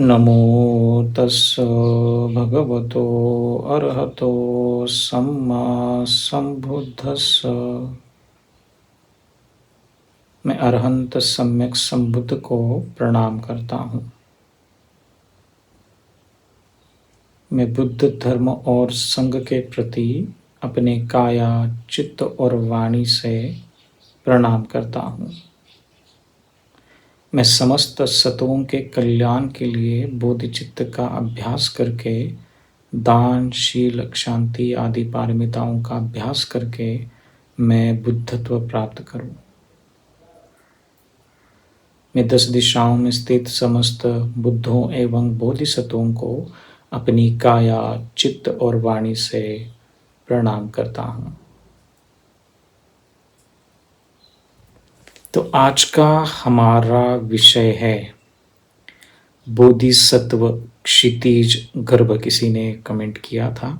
नमो तस्स भगवतो अरहतो सम्मा संबुद्धस्स। मैं अरहंत सम्यक संबुद्ध को प्रणाम करता हूँ। मैं बुद्ध धर्म और संघ के प्रति अपने काया, चित्त और वाणी से प्रणाम करता हूँ। मैं समस्त सत्वों के कल्याण के लिए बोधिचित्त का अभ्यास करके दान, शील, शांति आदि पारमिताओं का अभ्यास करके मैं बुद्धत्व प्राप्त करूं। मैं 10 दिशाओं में स्थित समस्त बुद्धों एवं बोधिसत्वों को अपनी काया, चित्त और वाणी से प्रणाम करता हूं। तो आज का हमारा विषय है बोधिसत्व क्षितिज गर्भ। किसी ने कमेंट किया था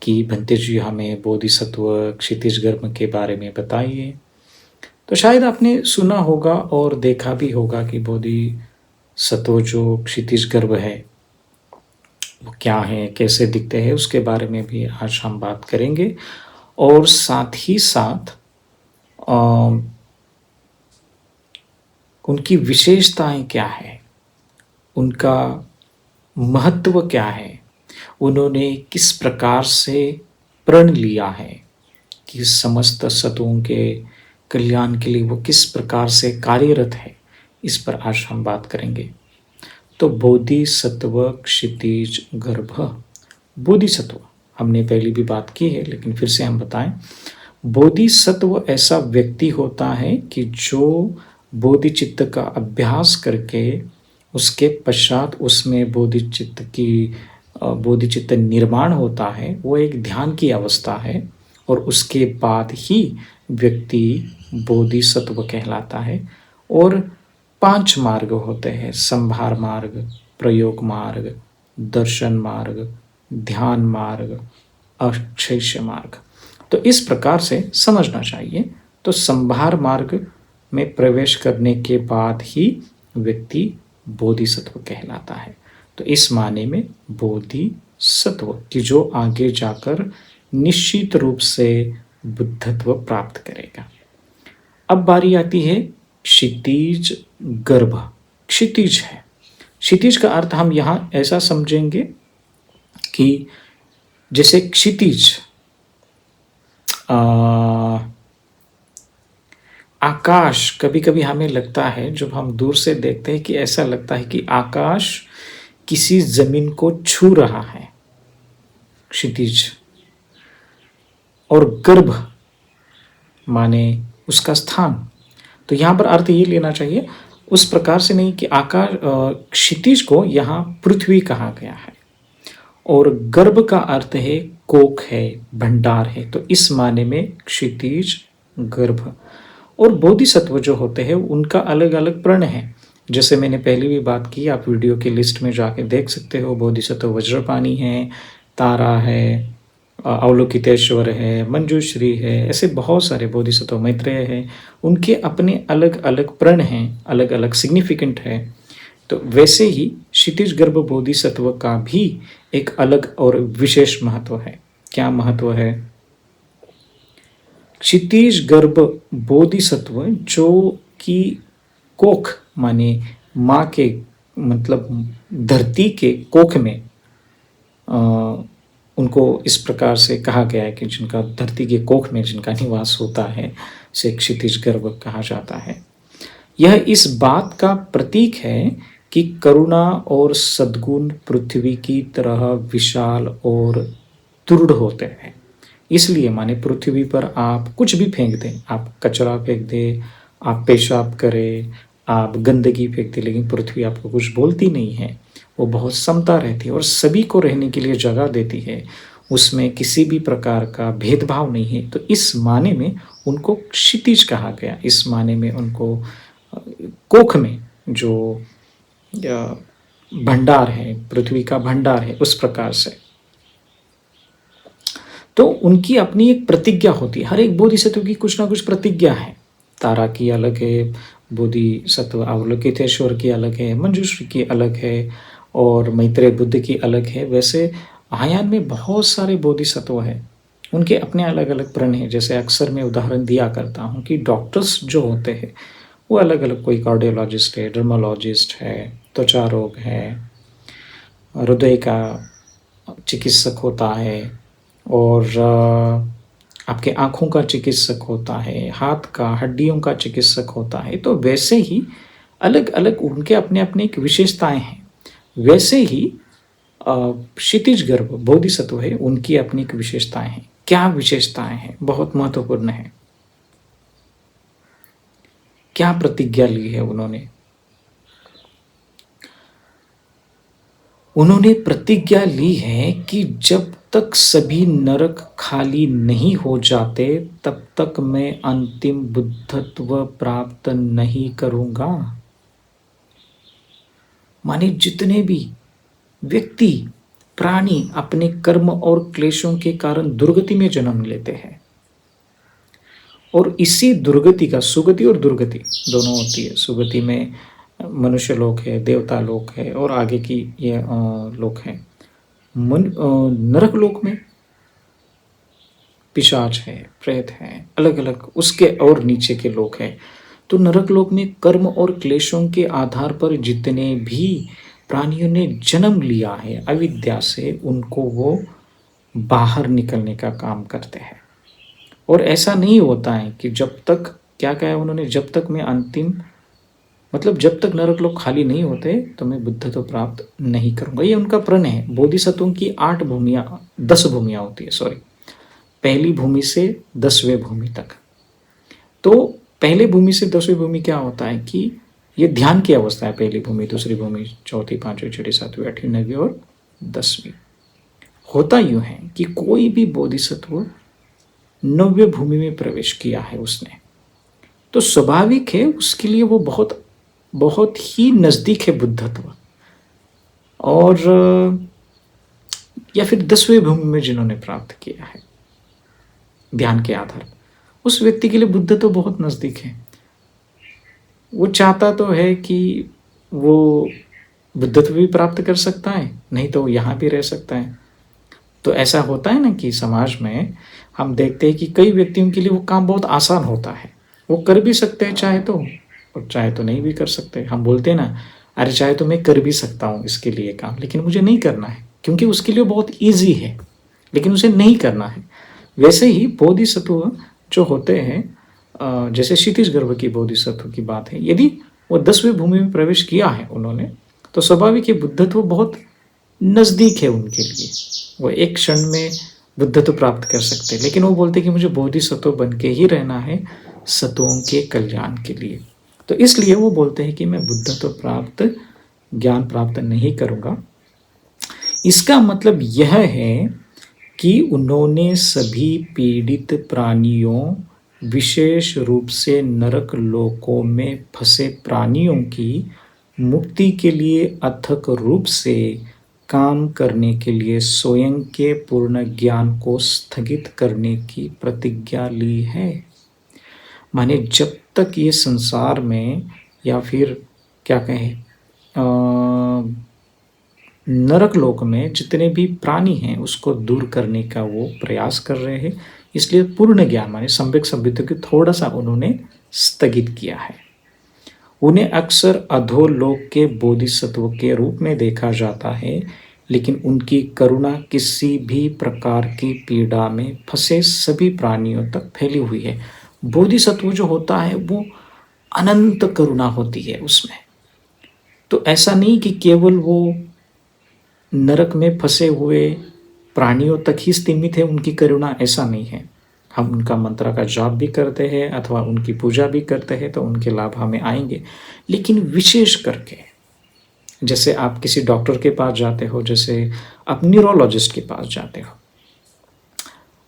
कि भंते जी हमें बोधिसत्व क्षितिज गर्भ के बारे में बताइए। तो शायद आपने सुना होगा और देखा भी होगा कि बोधिसत्व जो क्षितिज गर्भ है वो क्या है, कैसे दिखते हैं, उसके बारे में भी आज हम बात करेंगे। और साथ ही साथ उनकी विशेषताएं क्या है, उनका महत्व क्या है, उन्होंने किस प्रकार से प्रण लिया है कि समस्त सत्वों के कल्याण के लिए वो किस प्रकार से कार्यरत है, इस पर आज हम बात करेंगे। तो बोधिसत्व क्षितिज गर्भ। बोधिसत्व हमने पहले भी बात की है, लेकिन फिर से हम बताएं। बोधिसत्व ऐसा व्यक्ति होता है कि जो बोधिचित्त का अभ्यास करके उसके पश्चात उसमें बोधिचित्त निर्माण होता है। वो एक ध्यान की अवस्था है और उसके बाद ही व्यक्ति बोधिसत्व कहलाता है। और 5 मार्ग होते हैं: संभार मार्ग, प्रयोग मार्ग, दर्शन मार्ग, ध्यान मार्ग, अक्षैष्य मार्ग। तो इस प्रकार से समझना चाहिए। तो संभार मार्ग में प्रवेश करने के बाद ही व्यक्ति बोधिसत्व कहलाता है। तो इस माने में बोधिसत्व कि जो आगे जाकर निश्चित रूप से बुद्धत्व प्राप्त करेगा। अब बारी आती है क्षितिज गर्भ। क्षितिज है, क्षितिज का अर्थ हम यहां ऐसा समझेंगे कि जैसे क्षितिज आकाश, कभी कभी हमें लगता है जब हम दूर से देखते हैं कि ऐसा लगता है कि आकाश किसी जमीन को छू रहा है, क्षितिज। और गर्भ माने उसका स्थान। तो यहां पर अर्थ ये लेना चाहिए उस प्रकार से नहीं कि आकाश, क्षितिज को यहां पृथ्वी कहा गया है और गर्भ का अर्थ है कोख है, भंडार है। तो इस माने में क्षितिज गर्भ। और बोधिसत्व जो होते हैं उनका अलग अलग प्रण है। जैसे मैंने पहले भी बात की, आप वीडियो की लिस्ट में जाके देख सकते हो। बोधिसत्व वज्रपाणी है, तारा है, अवलोकितेश्वर है, मंजूश्री है, ऐसे बहुत सारे बोधिसत्व, मैत्रेय है। उनके अपने अलग अलग प्रण हैं, अलग अलग सिग्निफिकेंट है। तो वैसे ही क्षितिज गर्भ बोधिसत्व का भी एक अलग और विशेष महत्व है। क्या महत्व है? क्षितिज गर्भ बोधिसत्व जो कि कोख माने माँ के, मतलब धरती के कोख में उनको इस प्रकार से कहा गया है कि जिनका धरती के कोख में जिनका निवास होता है से क्षितिज गर्भ कहा जाता है। यह इस बात का प्रतीक है कि करुणा और सद्गुण पृथ्वी की तरह विशाल और दृढ़ होते हैं। इसलिए माने पृथ्वी पर आप कुछ भी फेंक दें, आप कचरा फेंक दें, आप पेशाब करें, आप गंदगी फेंक दें, लेकिन पृथ्वी आपको कुछ बोलती नहीं है। वो बहुत समता रहती है और सभी को रहने के लिए जगह देती है। उसमें किसी भी प्रकार का भेदभाव नहीं है। तो इस माने में उनको क्षितिज कहा गया। इस माने में उनको कोख में जो भंडार है, पृथ्वी का भंडार है, उस प्रकार से। तो उनकी अपनी एक प्रतिज्ञा होती है। हर एक बोधिसत्व की कुछ ना कुछ प्रतिज्ञा है तारा की अलग है, बोधिसत्व अवलोकितेश्वर की अलग है, मंजूश्री की अलग है और मैत्रेय बुद्ध की अलग है। वैसे महायान में बहुत सारे बोधिसत्व हैं, उनके अपने अलग अलग प्रण हैं। जैसे अक्सर मैं उदाहरण दिया करता हूँ कि डॉक्टर्स जो होते हैं वो अलग अलग, कोई कार्डियोलॉजिस्ट है, डर्मोलॉजिस्ट है, त्वचा रोग है, हृदय का चिकित्सक होता है, और आपके आँखों का चिकित्सक होता है, हाथ का, हड्डियों का चिकित्सक होता है। तो वैसे ही अलग अलग उनके अपने अपने एक विशेषताएं हैं। वैसे ही क्षितिज गर्भ बोधिसत्व है, उनकी अपनी एक विशेषताएं हैं। क्या विशेषताएं हैं? बहुत महत्वपूर्ण है। क्या प्रतिज्ञा ली है उन्होंने? उन्होंने प्रतिज्ञा ली है कि जब तक सभी नरक खाली नहीं हो जाते तब तक मैं अंतिम बुद्धत्व प्राप्त नहीं करूंगा। माने जितने भी व्यक्ति, प्राणी अपने कर्म और क्लेशों के कारण दुर्गति में जन्म लेते हैं, और इसी दुर्गति का, सुगति और दुर्गति दोनों होती है। सुगति में मनुष्य लोक है, देवता लोक है, और आगे की ये लोक है। नरक लोक में पिशाच है, प्रेत है, अलग अलग उसके और नीचे के लोक है। तो नरक लोक में कर्म और क्लेशों के आधार पर जितने भी प्राणियों ने जन्म लिया है अविद्या से, उनको वो बाहर निकलने का काम करते हैं। और ऐसा नहीं होता है कि जब तक, क्या कहा उन्होंने, जब तक मैं अंतिम, मतलब जब तक नरक लोग खाली नहीं होते तो मैं बुद्ध तो प्राप्त नहीं करूंगा। ये उनका प्रण है। बोधिसत्वों की 8 भूमियां, 10 भूमियां होती है, सॉरी, पहली भूमि से 10वें भूमि तक। तो पहले भूमि से 10वें भूमि क्या होता है कि ये ध्यान की अवस्था है। पहली भूमि, दूसरी भूमि, चौथी, पांचवी, छठी, सातवीं, आठवीं, 9वीं और 10वीं। होता यूं है कि कोई भी बोधिसत्व 9वें भूमि में प्रवेश किया है उसने, तो स्वाभाविक है उसके लिए वो बहुत बहुत ही नजदीक है बुद्धत्व। और या फिर 10वें भूमि में जिन्होंने प्राप्त किया है ध्यान के आधार पर, उस व्यक्ति के लिए बुद्ध तो बहुत नजदीक है। वो चाहता तो है कि वो बुद्धत्व भी प्राप्त कर सकता है, नहीं तो यहाँ भी रह सकता है। तो ऐसा होता है ना कि समाज में हम देखते हैं कि कई व्यक्तियों के लिए वो काम बहुत आसान होता है, वो कर भी सकते हैं चाहे तो, और चाहे तो नहीं भी कर सकते। हम बोलते हैं ना, अरे चाहे तो मैं कर भी सकता हूँ इसके लिए काम, लेकिन मुझे नहीं करना है, क्योंकि उसके लिए बहुत ईजी है, लेकिन उसे नहीं करना है। वैसे ही बोधिसत्व जो होते हैं, जैसे क्षितिज गर्भ की बोधिसत्व की बात है, यदि वो 10वें भूमि में प्रवेश किया है उन्होंने, तो स्वाभाविक है बुद्धत्व बहुत नजदीक है उनके लिए। वो एक क्षण में बुद्धत्व प्राप्त कर सकते हैं, लेकिन वो बोलते हैं कि मुझे बोधिसत्व बन के ही रहना है सत्वों के कल्याण के लिए। तो इसलिए वो बोलते हैं कि मैं बुद्धत्व प्राप्त, ज्ञान प्राप्त नहीं करूंगा। इसका मतलब यह है कि उन्होंने सभी पीड़ित प्राणियों, विशेष रूप से नरक लोकों में फंसे प्राणियों की मुक्ति के लिए अथक रूप से काम करने के लिए स्वयं के पूर्ण ज्ञान को स्थगित करने की प्रतिज्ञा ली है। माने जब तक ये संसार में, या फिर क्या कहें, नरक लोक में जितने भी प्राणी हैं उसको दूर करने का वो प्रयास कर रहे हैं। इसलिए पूर्ण ज्ञान माने सम्यक संवित्ति को थोड़ा सा उन्होंने स्थगित किया है। उन्हें अक्सर अधोलोक के बोधिसत्व के रूप में देखा जाता है, लेकिन उनकी करुणा किसी भी प्रकार की पीड़ा में फंसे सभी प्राणियों तक फैली हुई है। बोधिसत्व जो होता है वो अनंत करुणा होती है उसमें। तो ऐसा नहीं कि केवल वो नरक में फंसे हुए प्राणियों तक ही सीमित है उनकी करुणा, ऐसा नहीं है। हम उनका मंत्र का जाप भी करते हैं अथवा उनकी पूजा भी करते हैं तो उनके लाभ हमें आएंगे। लेकिन विशेष करके जैसे आप किसी डॉक्टर के पास जाते हो, जैसे आप न्यूरोलॉजिस्ट के पास जाते हो,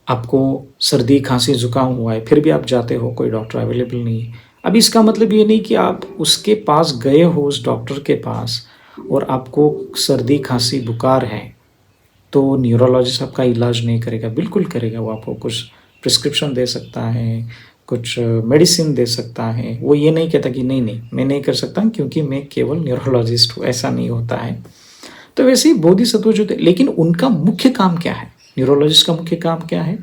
आपको सर्दी खांसी जुकाम हुआ है, फिर भी आप जाते हो, कोई डॉक्टर अवेलेबल नहीं है। अब इसका मतलब ये नहीं कि आप उसके पास गए हो, उस डॉक्टर के पास, और आपको सर्दी खांसी बुखार है तो न्यूरोलॉजिस्ट आपका इलाज नहीं करेगा। बिल्कुल करेगा। वो आपको कुछ प्रिस्क्रिप्शन दे सकता है, कुछ मेडिसिन दे सकता है। वो ये नहीं कहता कि नहीं नहीं मैं नहीं कर सकता क्योंकि मैं केवल न्यूरोलॉजिस्ट हूँ, ऐसा नहीं होता है। तो वैसे ही बोधिसत्व जो थे, लेकिन उनका मुख्य काम क्या है? न्यूरोलॉजिस्ट का मुख्य काम क्या है?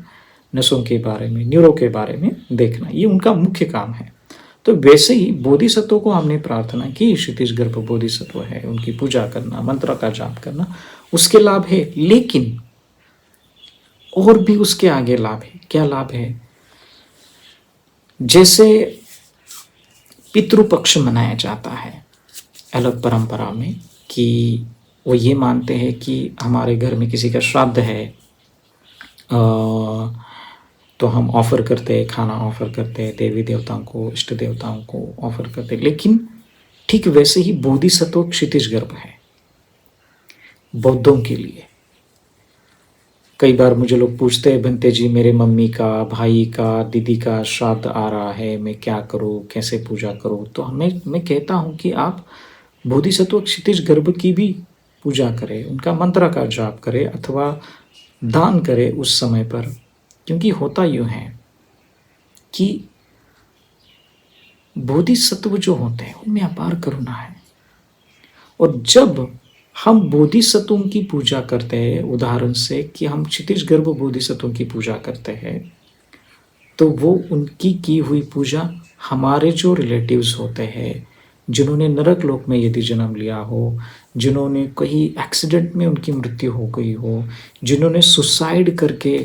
नसों के बारे में, न्यूरो के बारे में देखना, ये उनका मुख्य काम है। तो वैसे ही बोधिसत्व को हमने प्रार्थना की, क्षितिज गर्भ बोधिसत्व है, उनकी पूजा करना, मंत्र का जाप करना, उसके लाभ है। लेकिन और भी उसके आगे लाभ है। क्या लाभ है? जैसे पितृपक्ष मनाया जाता है अलग परंपरा में, कि वो ये मानते हैं कि हमारे घर में किसी का श्राद्ध है, तो हम ऑफर करते हैं, खाना ऑफर करते हैं, देवी देवताओं को, इष्ट देवताओं को ऑफर करते हैं। लेकिन ठीक वैसे ही बोधिसत्व क्षितिज गर्भ है बौद्धों के लिए। कई बार मुझे लोग पूछते हैं, बनते जी मेरे मम्मी का, भाई का, दीदी का श्राद्ध आ रहा है, मैं क्या करूं, कैसे पूजा करूं? तो मैं कहता हूं कि आप बोधिसत्व क्षितिज गर्भ की भी पूजा करें, उनका मंत्र का जाप करें अथवा दान करें उस समय पर। क्योंकि होता यूं है कि बोधिसत्व जो होते हैं उनमें अपार करुणा है, और जब हम बोधिसत्वों की पूजा करते हैं, उदाहरण से कि हम क्षितिज गर्भ बोधिसत्वों की पूजा करते हैं, तो वो उनकी की हुई पूजा हमारे जो रिलेटिव्स होते हैं, जिन्होंने नरक लोक में यदि जन्म लिया हो, जिन्होंने कहीं एक्सीडेंट में उनकी मृत्यु हो गई हो, जिन्होंने सुसाइड करके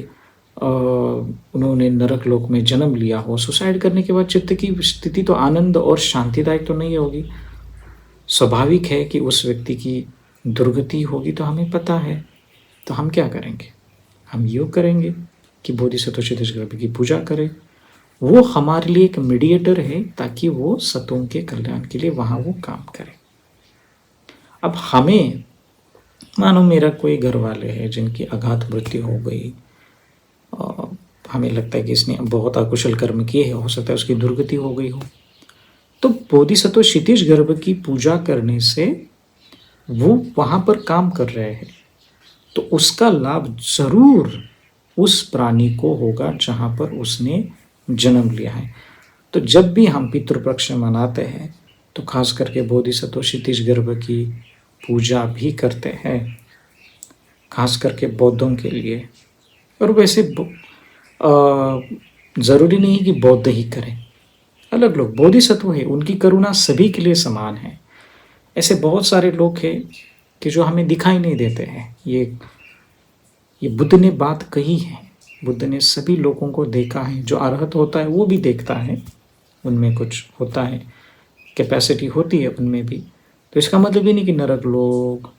उन्होंने नरक लोक में जन्म लिया हो, सुसाइड करने के बाद चित्त की स्थिति तो आनंद और शांतिदायक तो नहीं होगी। स्वाभाविक है कि उस व्यक्ति की दुर्गति होगी, तो हमें पता है। तो हम क्या करेंगे? हम योग करेंगे कि बोधिसत्व क्षितिज गर्भ की पूजा करें। वो हमारे लिए एक मीडिएटर है, ताकि वो सतों के कल्याण के लिए वहाँ वो काम करे। अब हमें, मानो मेरा कोई घर वाले है जिनकी अघात मृत्यु हो गई, हमें लगता है कि इसने बहुत अकुशल कर्म किए हैं, हो सकता है उसकी दुर्गति हो गई हो, तो बोधिसत्व क्षितिज गर्भ की पूजा करने से वो वहाँ पर काम कर रहे हैं, तो उसका लाभ जरूर उस प्राणी को होगा जहाँ पर उसने जन्म लिया है। तो जब भी हम पितृपक्ष मनाते हैं, तो खास करके बोधिसत्व क्षितिज गर्भ की पूजा भी करते हैं, खास करके बौद्धों के लिए। और वैसे ज़रूरी नहीं कि बौद्ध ही करें, अलग लोग बोधिसत्व है, उनकी करुणा सभी के लिए समान है। ऐसे बहुत सारे लोग हैं कि जो हमें दिखाई नहीं देते हैं। ये बुद्ध ने बात कही है, बुद्ध ने सभी लोगों को देखा है। जो अरहत होता है वो भी देखता है, उनमें कुछ होता है, कैपेसिटी होती है उनमें भी। तो इसका मतलब ही नहीं कि नरक लोग,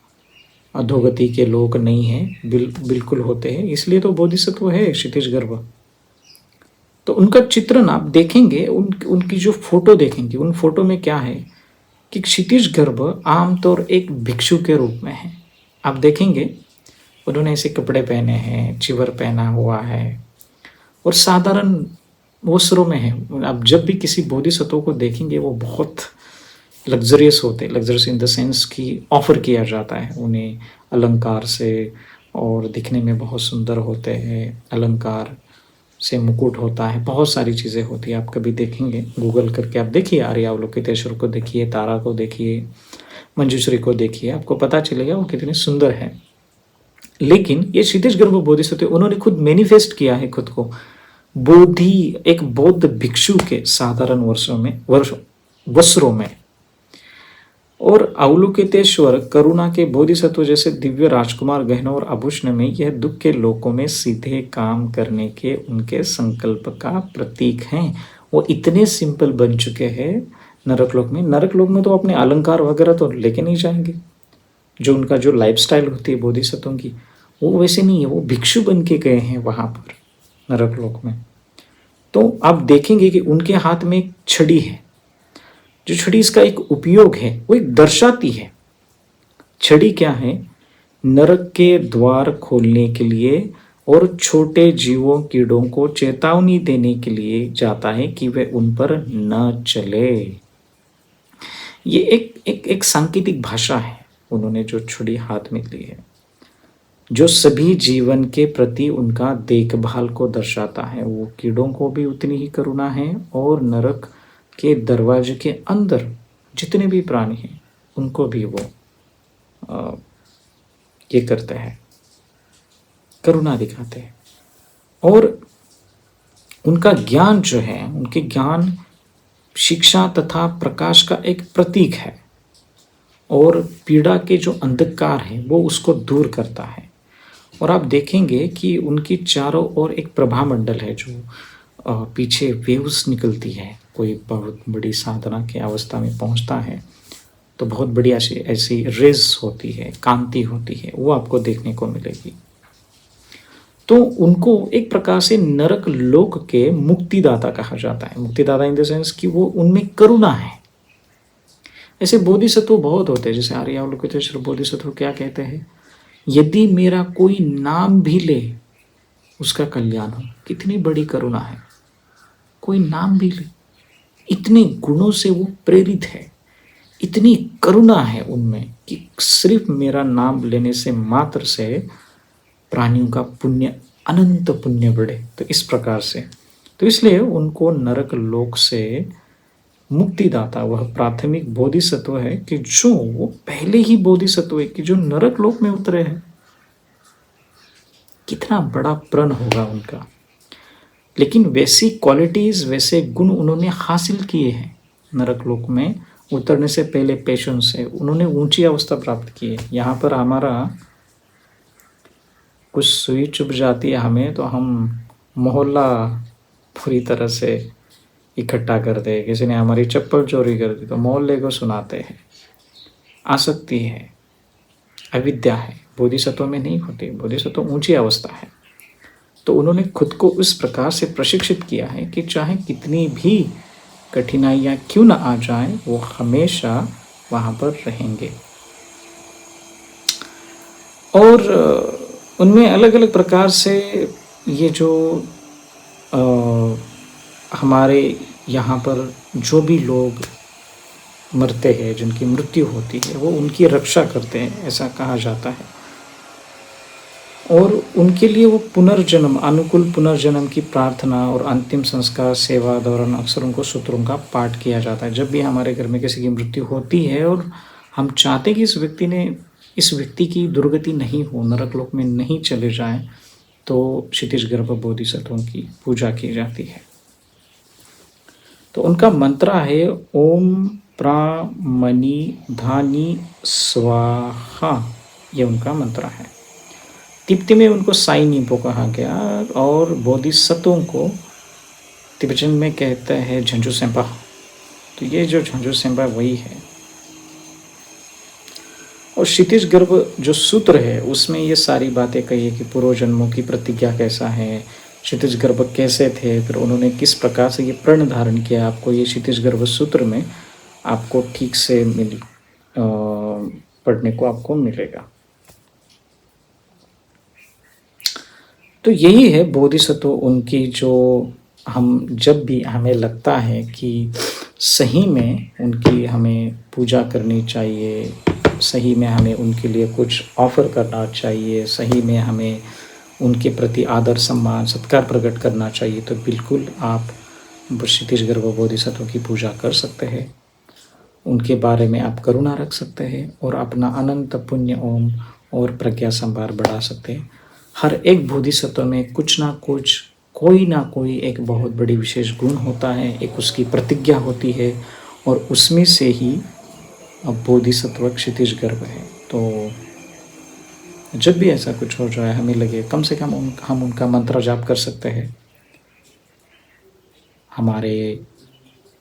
अधोगति के लोग नहीं हैं, बिल्कुल होते हैं। इसलिए तो बोधिसत्व है क्षितिज गर्भ। तो उनका चित्रण आप देखेंगे, उनकी जो फोटो देखेंगे, उन फोटो में क्या है कि क्षितिज गर्भ आमतौर एक भिक्षु के रूप में है। आप देखेंगे उन्होंने ऐसे कपड़े पहने हैं, चिवर पहना हुआ है, और साधारण वस्त्रों में है। आप जब भी किसी बोधिसत्व को देखेंगे, वो बहुत लग्जरियस होते हैं। लग्जरियस इन द सेंस कि ऑफर किया जाता है उन्हें अलंकार से, और दिखने में बहुत सुंदर होते हैं। अलंकार से मुकुट होता है, बहुत सारी चीज़ें होती है। आप कभी देखेंगे, गूगल करके आप देखिए, आर्य अवलोकितेश्वर को देखिए, तारा को देखिए, मंजूश्री को देखिए, आपको पता चलेगा वो कितने सुंदर है। लेकिन ये क्षितिज गर्भ बोधिसत्व, उन्होंने खुद मैनिफेस्ट किया है खुद को बोधि, एक बौद्ध भिक्षु के साधारण वस्त्रों में। और अवलोकितेश्वर करुणा के बोधिसत्व जैसे दिव्य राजकुमार गहनों और आभूषण में, यह दुख के लोकों में सीधे काम करने के उनके संकल्प का प्रतीक हैं। वो इतने सिंपल बन चुके हैं नरक लोक में। नरक लोक में तो अपने अलंकार वगैरह तो लेके नहीं जाएंगे। जो उनका जो लाइफस्टाइल होती है बोधिसत्वों की, वो वैसे नहीं है। वो भिक्षु बन के गए हैं वहाँ पर नरक लोक में। तो आप देखेंगे कि उनके हाथ में एक छड़ी है। जो छड़ी, इसका एक उपयोग है, वो एक दर्शाती है। छड़ी क्या है? नरक के द्वार खोलने के लिए और छोटे जीवों, कीड़ों को चेतावनी देने के लिए जाता है कि वे उन पर न चले। ये एक सांकेतिक भाषा है, उन्होंने जो छड़ी हाथ में ली है। जो सभी जीवन के प्रति उनका देखभाल को दर्शाता है। वो कीड़ों को भी उतनी ही करुणा है और नरक के दरवाजे के अंदर जितने भी प्राणी हैं उनको भी वो ये करते हैं, करुणा दिखाते हैं। और उनका ज्ञान जो है, उनके ज्ञान शिक्षा तथा प्रकाश का एक प्रतीक है और पीड़ा के जो अंधकार है वो उसको दूर करता है। और आप देखेंगे कि उनकी चारों ओर एक प्रभा मंडल है जो पीछे वेव्स निकलती है। कोई बहुत बड़ी साधना की अवस्था में पहुंचता है तो बहुत बड़ी ऐसी ऐसी रेज होती है, कांति होती है, वो आपको देखने को मिलेगी। तो उनको एक प्रकार से नरक लोक के मुक्तिदाता कहा जाता है। मुक्तिदाता इन द सेंस कि वो उनमें करुणा है। ऐसे बोधिसत्व बहुत होते हैं, जैसे आर्यावलोकितेश्वर बोधिसत्व क्या कहते हैं, यदि मेरा कोई नाम भी ले उसका कल्याण हो। कितनी बड़ी करुणा है, कोई नाम भी ले, इतने गुणों से वो प्रेरित है, इतनी करुणा है उनमें कि सिर्फ मेरा नाम लेने से मात्र से प्राणियों का पुण्य, अनंत पुण्य बढ़े। तो इस प्रकार से, तो इसलिए उनको नरक लोक से मुक्तिदाता वह प्राथमिक बोधिसत्व है कि जो वो पहले ही बोधिसत्व है कि जो नरक लोक में उतरे हैं। कितना बड़ा प्रण होगा उनका। लेकिन वैसी क्वालिटीज, वैसे गुण उन्होंने हासिल किए हैं। नरक लोक में उतरने से पहले पेशेंस से उन्होंने ऊंची अवस्था प्राप्त की है। यहाँ पर हमारा कुछ सुई चुभ जाती है हमें तो हम मोहल्ला पूरी तरह से इकट्ठा करते हैं। किसी ने हमारी चप्पल चोरी कर दी तो मोहल्ले को सुनाते हैं। आसक्ति है, अविद्या है, बोधिसत्व में नहीं होती। बोधिसत्व ऊंची अवस्था है। तो उन्होंने खुद को इस प्रकार से प्रशिक्षित किया है कि चाहे कितनी भी कठिनाइयाँ क्यों न आ जाएं, वो हमेशा वहाँ पर रहेंगे। और उनमें अलग अलग प्रकार से ये जो हमारे यहाँ पर जो भी लोग मरते हैं, जिनकी मृत्यु होती है, वो उनकी रक्षा करते हैं, ऐसा कहा जाता है। और उनके लिए वो पुनर्जन्म, अनुकूल पुनर्जन्म की प्रार्थना और अंतिम संस्कार सेवा दौरान अक्सर उनको सूत्रों का पाठ किया जाता है। जब भी हमारे घर में किसी की मृत्यु होती है और हम चाहते कि इस व्यक्ति की दुर्गति नहीं हो, नरक लोक में नहीं चले जाए, तो क्षितिज गर्भ बोधिसत्वों की पूजा की जाती है। तो उनका मंत्र है ओम प्रामणि धानी स्वाहा, ये उनका मंत्र है। तिब्बती में उनको साई नीपो कहा गया और बोधिसत्वों को तिब्बतन में कहते हैं झंझू सेंपा। तो ये जो झंझू सेंपा वही है। और क्षितिज गर्भ जो सूत्र है उसमें ये सारी बातें कही है कि पूर्व जन्मों की प्रतिज्ञा कैसा है, क्षितिज गर्भ कैसे थे, फिर उन्होंने किस प्रकार से ये प्रण धारण किया। आपको ये क्षितिज गर्भ सूत्र में आपको ठीक से पढ़ने को आपको मिलेगा। तो यही है बोधिसत्व उनकी, जो हम जब भी हमें लगता है कि सही में उनकी हमें पूजा करनी चाहिए, सही में हमें उनके लिए कुछ ऑफर करना चाहिए, सही में हमें उनके प्रति आदर सम्मान सत्कार प्रकट करना चाहिए, तो बिल्कुल आप क्षितिज गर्भ बोधिसत्व की पूजा कर सकते हैं। उनके बारे में आप करुणा रख सकते हैं और अपना अनंत पुण्य ओम और प्रज्ञा संभार बढ़ा सकते हैं। हर एक बोधिसत्व में कुछ ना कुछ, कोई ना कोई एक बहुत बड़ी विशेष गुण होता है, एक उसकी प्रतिज्ञा होती है और उसमें से ही बोधिसत्व क्षितिज गर्भ है। तो जब भी ऐसा कुछ हो जाए, हमें लगे कम से कम हम उनका मंत्र जाप कर सकते हैं। हमारे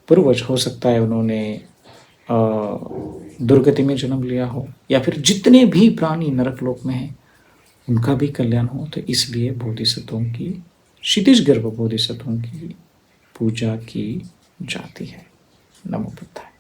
पूर्वज, हो सकता है उन्होंने दुर्गति में जन्म लिया हो, या फिर जितने भी प्राणी नरक लोक में हैं उनका भी कल्याण हो। तो इसलिए बोधिसत्वों की, क्षितिज गर्भ बोधिसत्वों की पूजा की जाती है। नमो बुद्धाय।